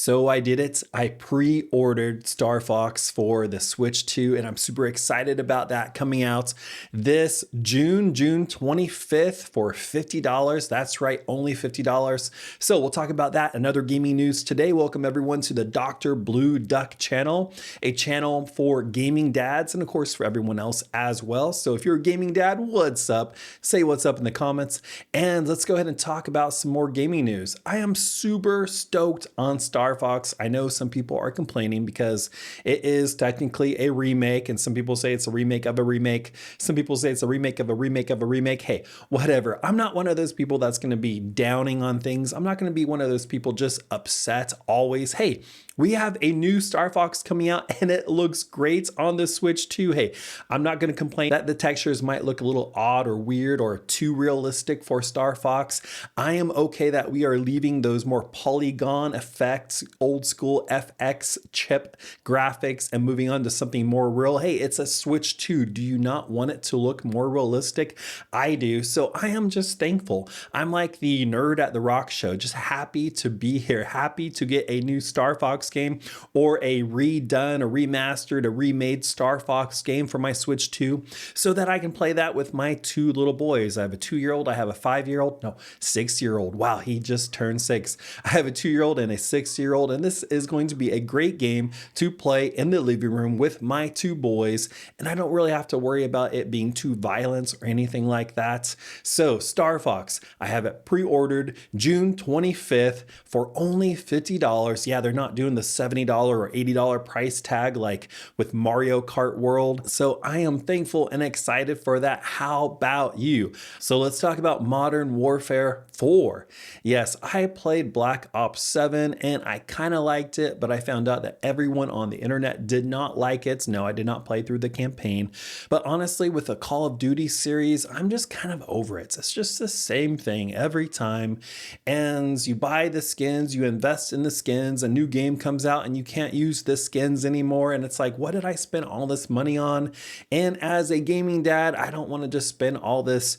So I did it. I pre-ordered Star Fox for the Switch 2, and I'm super excited about that coming out this June 25th for $50. That's right, only $50. So we'll talk about that and other gaming news today. Welcome everyone to the Dr. Blue Duck channel, a channel for gaming dads and of course for everyone else as well. So if you're a gaming dad, what's up? Say what's up in the comments, and let's go ahead and talk about some more gaming news. I am super stoked on Star Fox. I know some people are complaining because it is technically a remake, and some people say it's a remake of a remake. Some people say it's a remake of a remake of a remake. Hey, whatever. I'm not one of those people that's going to be downing on things. I'm not going to be one of those people just upset always. Hey, we have a new Star Fox coming out and it looks great on the Switch 2. Hey, I'm not going to complain that the textures might look a little odd or weird or too realistic for Star Fox. I am okay that we are leaving those more polygon effects, old school FX chip graphics, and moving on to something more real. Hey, it's a Switch 2. Do you not want it to look more realistic? I do. So I am just thankful. I'm like the nerd at the rock show, just happy to be here, happy to get a new Star Fox game or a redone, a remastered, a remade Star Fox game for my Switch 2 so that I can play that with my two little boys. I have a 2-year-old, I have a 5-year-old, no, 6-year-old. Wow, he just turned 6. I have a 2-year-old and a 6-year-old, and this is going to be a great game to play in the living room with my two boys, and I don't really have to worry about it being too violent or anything like that. So Star Fox, I have it pre-ordered June 25th for only $50. Yeah, they're not doing the $70 or $80 price tag like with Mario Kart World. So I am thankful and excited for that. How about you? So let's talk about Modern Warfare 4. Yes, I played Black Ops 7 and I kind of liked it, but I found out that everyone on the internet did not like it. No, I did not play through the campaign, but honestly, with the Call of Duty series, I'm just kind of over it. It's just the same thing every time. And you buy the skins, you invest in the skins, a new game comes out and you can't use the skins anymore. And it's like, what did I spend all this money on? And as a gaming dad, I don't want to just spend all this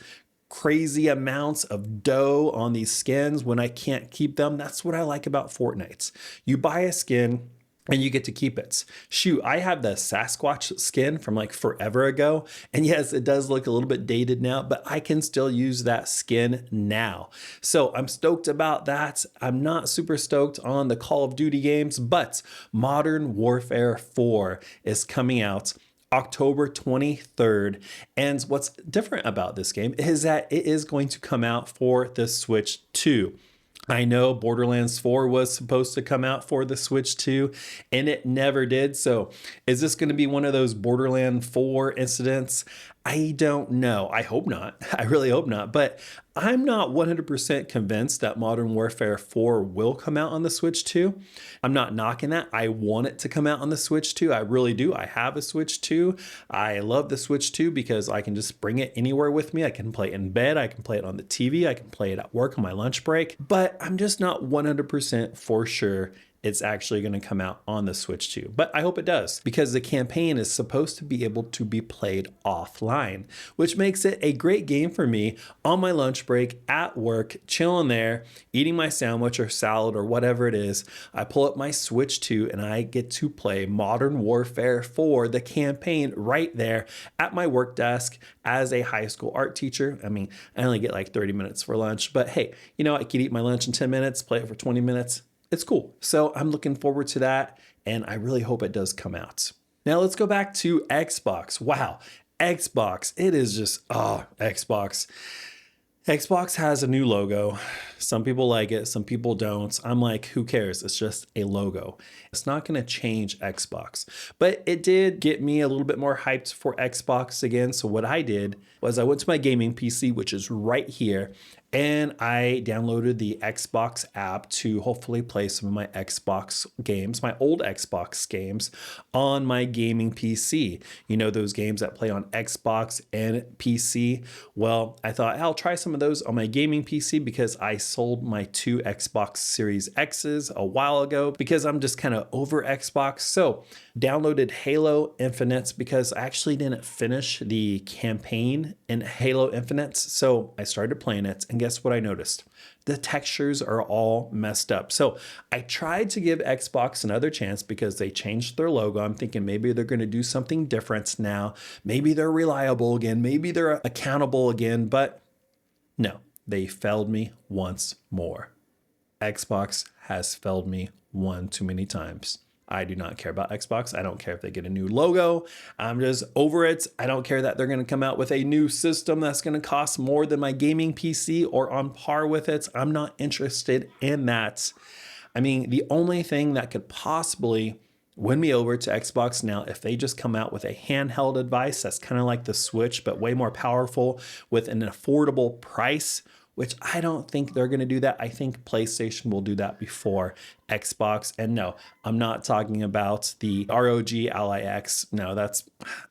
crazy amounts of dough on these skins when I can't keep them. That's what I like about Fortnite. You buy a skin and you get to keep it. Shoot, I have the Sasquatch skin from like forever ago. And yes, it does look a little bit dated now, but I can still use that skin now. So I'm stoked about that. I'm not super stoked on the Call of Duty games, but Modern Warfare 4 is coming out October 23rd. And what's different about this game is that it is going to come out for the Switch 2. I know Borderlands 4 was supposed to come out for the Switch 2 and it never did. So is this going to be one of those Borderlands 4 incidents? I don't know. I hope not. I really hope not. But I'm not 100% convinced that Modern Warfare 4 will come out on the Switch 2. I'm not knocking that. I want it to come out on the Switch 2. I really do. I have a Switch 2. I love the Switch 2 because I can just bring it anywhere with me. I can play it in bed. I can play it on the TV. I can play it at work on my lunch break. But I'm just not 100% for sure it's actually going to come out on the Switch 2. But I hope it does, because the campaign is supposed to be able to be played offline, which makes it a great game for me on my lunch break at work, chilling there, eating my sandwich or salad or whatever it is. I pull up my Switch 2 and I get to play Modern Warfare 4, the campaign, right there at my work desk as a high school art teacher. I mean, I only get like 30 minutes for lunch, but hey, you know, I could eat my lunch in 10 minutes, play it for 20 minutes. It's cool. So I'm looking forward to that, and I really hope it does come out. Now let's go back to Xbox. Wow, Xbox. It is just, Xbox. Xbox has a new logo. Some people like it, some people don't. I'm like, who cares? It's just a logo. It's not going to change Xbox, but it did get me a little bit more hyped for Xbox again. So what I did was I went to my gaming PC, which is right here, and I downloaded the Xbox app to hopefully play some of my Xbox games, my old Xbox games on my gaming PC. You know, those games that play on Xbox and PC. Well, I thought I'll try some of those on my gaming PC because I sold my 2 Xbox Series X's a while ago because I'm just kind of over Xbox. So downloaded Halo Infinite because I actually didn't finish the campaign in Halo Infinite. So I started playing it, and guess what I noticed? The textures are all messed up. So I tried to give Xbox another chance because they changed their logo. I'm thinking maybe they're going to do something different now. Maybe they're reliable again. Maybe they're accountable again. But no, they failed me once more. Xbox has failed me one too many times. I do not care about Xbox. I don't care if they get a new logo. I'm just over it. I don't care that they're going to come out with a new system that's going to cost more than my gaming PC or on par with it. I'm not interested in that. I mean, the only thing that could possibly win me over to Xbox now, if they just come out with a handheld device that's kind of like the Switch, but way more powerful with an affordable price, which I don't think they're going to do that. I think PlayStation will do that before Xbox. And no, I'm not talking about the ROG Ally X. No,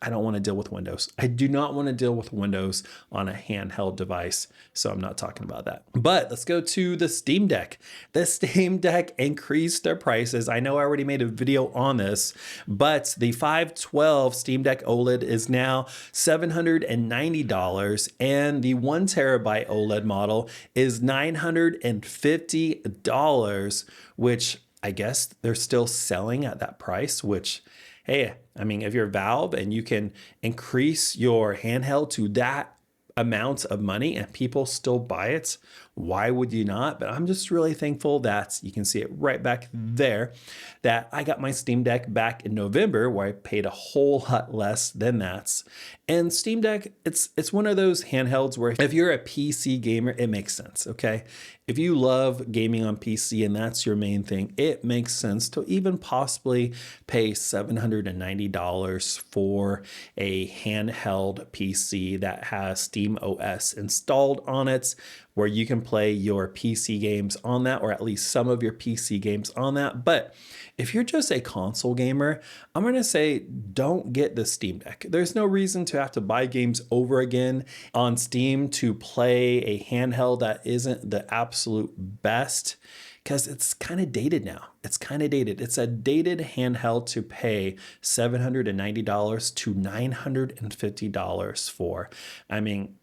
I don't want to deal with Windows. I do not want to deal with Windows on a handheld device. So I'm not talking about that. But let's go to the Steam Deck. The Steam Deck increased their prices. I know I already made a video on this, but the 512 Steam Deck OLED is now $790, and the 1 terabyte OLED model is $950, which I guess they're still selling at that price, which, hey, I mean, if you're Valve and you can increase your handheld to that amount of money and people still buy it, why would you not? But I'm just really thankful that you can see it right back there, that I got my Steam Deck back in November, where I paid a whole lot less than that. And Steam Deck, it's one of those handhelds where if you're a PC gamer, it makes sense, okay? If you love gaming on PC and that's your main thing, it makes sense to even possibly pay $790 for a handheld PC that has Steam OS installed on it, where you can play your PC games on that, or at least some of your PC games on that. But if you're just a console gamer, I'm going to say don't get the Steam Deck. There's no reason to have to buy games over again on Steam to play a handheld that isn't the absolute best, because it's kind of dated now. It's kind of dated. It's a dated handheld to pay $790 to $950 for. I mean,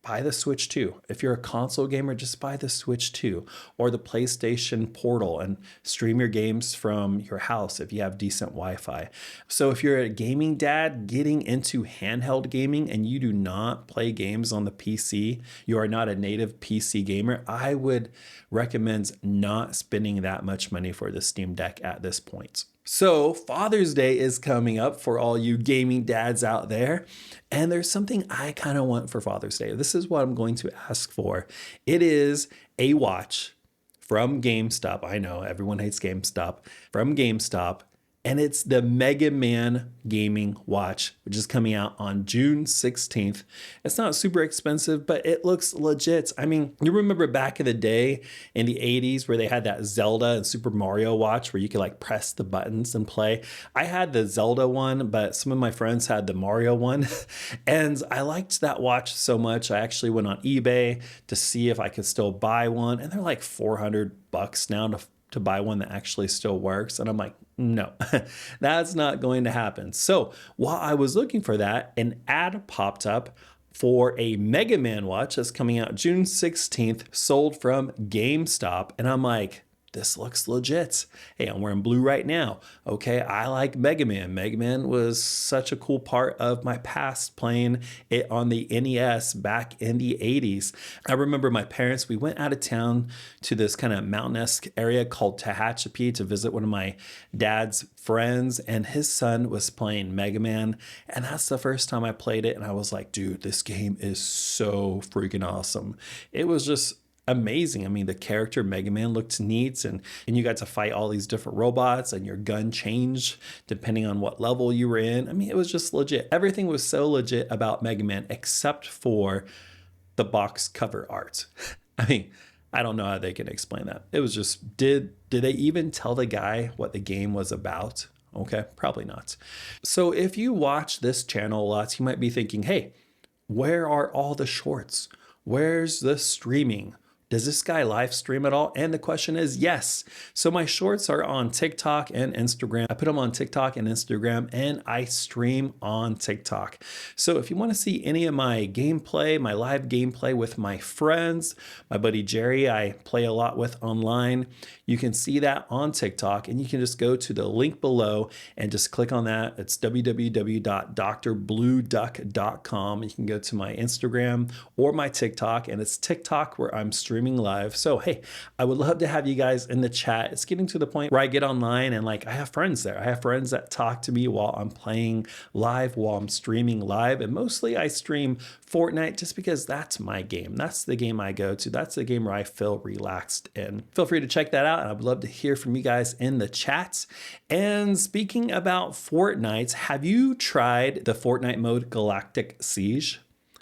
buy the Switch 2. If you're a console gamer, just buy the Switch 2 or the PlayStation Portal and stream your games from your house if you have decent Wi-Fi. So if you're a gaming dad getting into handheld gaming and you do not play games on the PC, you are not a native PC gamer, I would recommend not spending that much money for the Steam Deck at this point. So Father's Day is coming up for all you gaming dads out there. And there's something I kind of want for Father's Day. This is what I'm going to ask for. It is a watch from GameStop. I know everyone hates GameStop. From GameStop. And it's the Mega Man gaming watch, which is coming out on June 16th. It's not super expensive, but it looks legit. I mean, you remember back in the day in the 80s where they had that Zelda and Super Mario watch where you could like press the buttons and play. I had the Zelda one, but some of my friends had the Mario one. And I liked that watch so much. I actually went on eBay to see if I could still buy one. And they're like $400 now to buy one that actually still works. And I'm like, no, that's not going to happen. So while I was looking for that, an ad popped up for a Mega Man watch that's coming out June 16th, sold from GameStop. And I'm like, this looks legit. Hey, I'm wearing blue right now. Okay, I like Mega Man. Mega Man was such a cool part of my past, playing it on the NES back in the 80s. I remember my parents, we went out of town to this kind of mountain-esque area called Tehachapi to visit one of my dad's friends, and his son was playing Mega Man. And that's the first time I played it. And I was like, dude, this game is so freaking awesome. It was just amazing. I mean, the character Mega Man looked neat, and you got to fight all these different robots, and your gun changed depending on what level you were in. I mean, it was just legit. Everything was so legit about Mega Man except for the box cover art. I mean, I don't know how they can explain that. It was just, did they even tell the guy what the game was about? Okay, probably not. So if you watch this channel a lot, you might be thinking, hey, where are all the shorts? Where's the streaming? does this guy live stream at all? And the question is yes. So my shorts are on TikTok and Instagram. I put them on TikTok and Instagram, and I stream on TikTok. So if you want to see any of my gameplay, my live gameplay with my friends, my buddy Jerry, I play a lot with online, you can see that on TikTok, and you can just go to the link below and just click on that. It's www.drblueduck.com. You can go to my Instagram or my TikTok, and it's TikTok where I'm streaming live. So, hey, I would love to have you guys in the chat. It's getting to the point where I get online and like I have friends there. I have friends that talk to me while I'm playing live, while I'm streaming live. And mostly I stream Fortnite just because that's my game. That's the game I go to. That's the game where I feel relaxed in. Feel free to check that out. And I would love to hear from you guys in the chats. And speaking about Fortnite, have you tried the Fortnite mode Galactic Siege?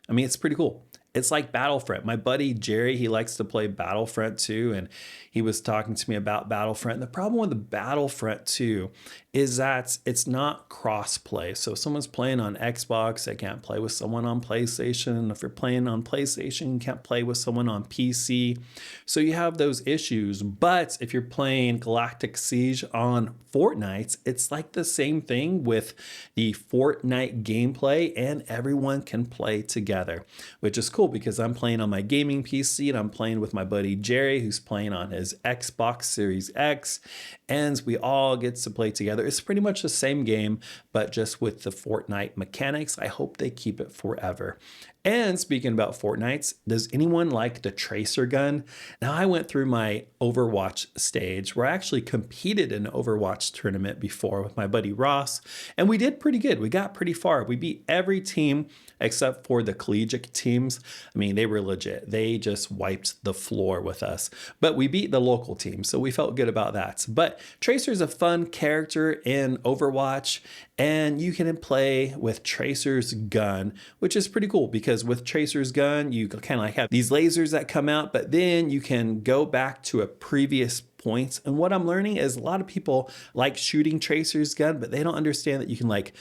I mean, it's pretty cool. It's like Battlefront. My buddy Jerry, he likes to play Battlefront 2, and he was talking to me about Battlefront. And the problem with the Battlefront 2 is that it's not cross-play. So if someone's playing on Xbox, they can't play with someone on PlayStation. And if you're playing on PlayStation, you can't play with someone on PC. So you have those issues. But if you're playing Galactic Siege on Fortnite, it's like the same thing with the Fortnite gameplay, and everyone can play together, which is cool because I'm playing on my gaming PC and I'm playing with my buddy Jerry, who's playing on his Xbox Series X, and we all get to play together. It's pretty much the same game, but just with the Fortnite mechanics. I hope they keep it forever. And speaking about Fortnite, does anyone like the tracer gun? Now, I went through my Overwatch stage where I actually competed in an Overwatch tournament before with my buddy Ross, and we did pretty good. We got pretty far. We beat every team except for the collegiate teams. I mean, they were legit. They just wiped the floor with us, but we beat the local team, so we felt good about that. But Tracer's a fun character in Overwatch, and you can play with Tracer's gun, which is pretty cool because with Tracer's gun, you kind of like have these lasers that come out, but then you can go back to a previous point. And what I'm learning is a lot of people like shooting Tracer's gun, but they don't understand that you can like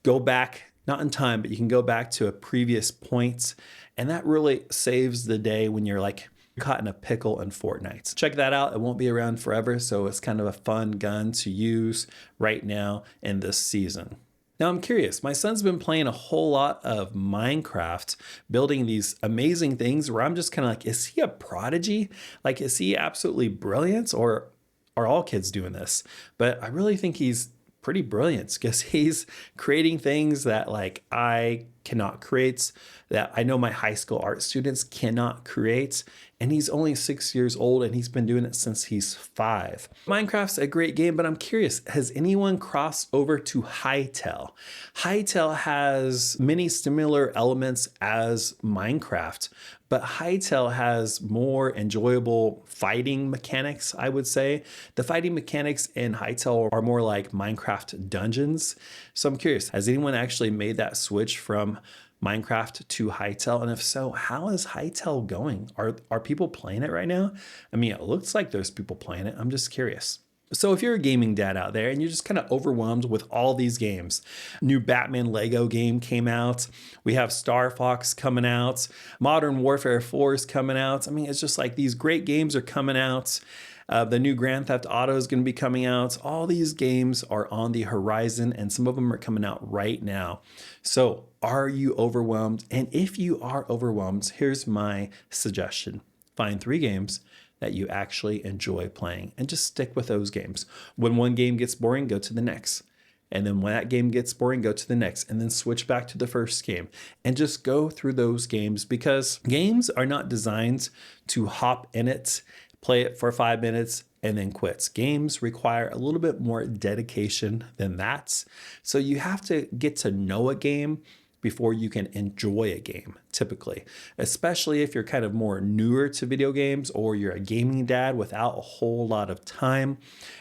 go back, not in time, but you can go back to a previous point. And that really saves the day when you're like caught in a pickle in Fortnite. Check that out. It won't be around forever, so it's kind of a fun gun to use right now in this season. Now I'm curious, my son's been playing a whole lot of Minecraft, building these amazing things where I'm just kind of like, is he a prodigy? Like, is he absolutely brilliant, or are all kids doing this? But I really think he's pretty brilliant because he's creating things that like I cannot create, that I know my high school art students cannot create. And he's only 6 years old, and he's been doing it since he's 5. Minecraft's a great game, but I'm curious, has anyone crossed over to Hytale? Hytale has many similar elements as Minecraft, but Hytale has more enjoyable fighting mechanics, I would say. The fighting mechanics in Hytale are more like Minecraft dungeons. So I'm curious, has anyone actually made that switch from Minecraft to Hytale? And if so, how is Hytale going? Are people playing it right now? I mean, it looks like there's people playing it. I'm just curious. So if you're a gaming dad out there and you're just kind of overwhelmed with all these games, new Batman Lego game came out. We have Star Fox coming out. Modern Warfare 4 is coming out. I mean, it's just like these great games are coming out. The new Grand Theft Auto is going to be coming out. All these games are on the horizon, and some of them are coming out right now. So are you overwhelmed? And if you are overwhelmed, here's my suggestion. Find 3 games that you actually enjoy playing and just stick with those games. When one game gets boring, go to the next. And then when that game gets boring, go to the next, and then switch back to the first game and just go through those games, because games are not designed to hop in it, play it for 5 minutes, and then quits. Games require a little bit more dedication than that. So you have to get to know a game before you can enjoy a game, typically, especially if you're kind of more newer to video games or you're a gaming dad without a whole lot of time.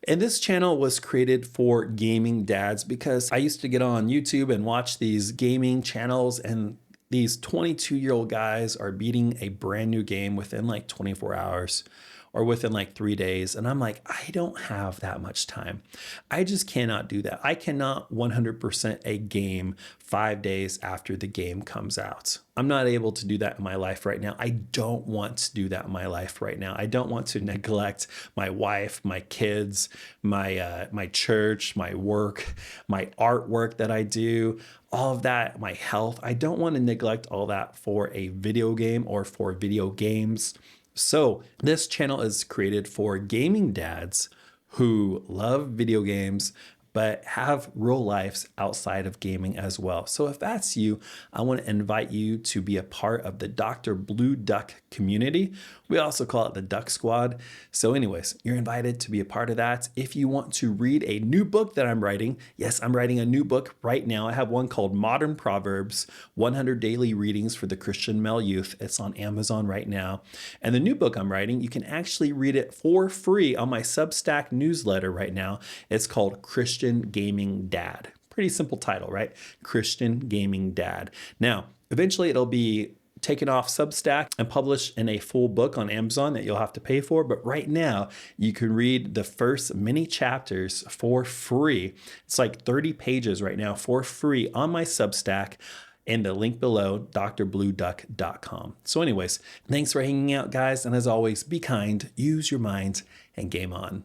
And this channel was created for gaming dads because I used to get on YouTube and watch these gaming channels, and these 22-year-old guys are beating a brand new game within like 24 hours. or within like 3 days. And I'm like, I don't have that much time. I just cannot do that. I cannot 100% a game 5 days after the game comes out. I'm not able to do that in my life right now. I don't want to do that in my life right now. I don't want to neglect my wife, my kids, my church, my work, my artwork that I do, all of that, my health. I don't want to neglect all that for a video game or for video games. So this channel is created for gaming dads who love video games, but have real lives outside of gaming as well. So if that's you, I want to invite you to be a part of the Dr. Blue Duck community. We also call it the Duck Squad. So anyways, you're invited to be a part of that. If you want to read a new book that I'm writing, yes, I'm writing a new book right now. I have one called Modern Proverbs, 100 Daily Readings for the Christian Male Youth. It's on Amazon right now. And the new book I'm writing, you can actually read it for free on my Substack newsletter right now. It's called Christian Gaming Dad. Pretty simple title, right? Christian Gaming Dad. Now, eventually it'll be taken off Substack and published in a full book on Amazon that you'll have to pay for. But right now, you can read the first many chapters for free. It's like 30 pages right now for free on my Substack. And the link below, drblueduck.com. So anyways, thanks for hanging out, guys. And as always, be kind, use your minds, and game on.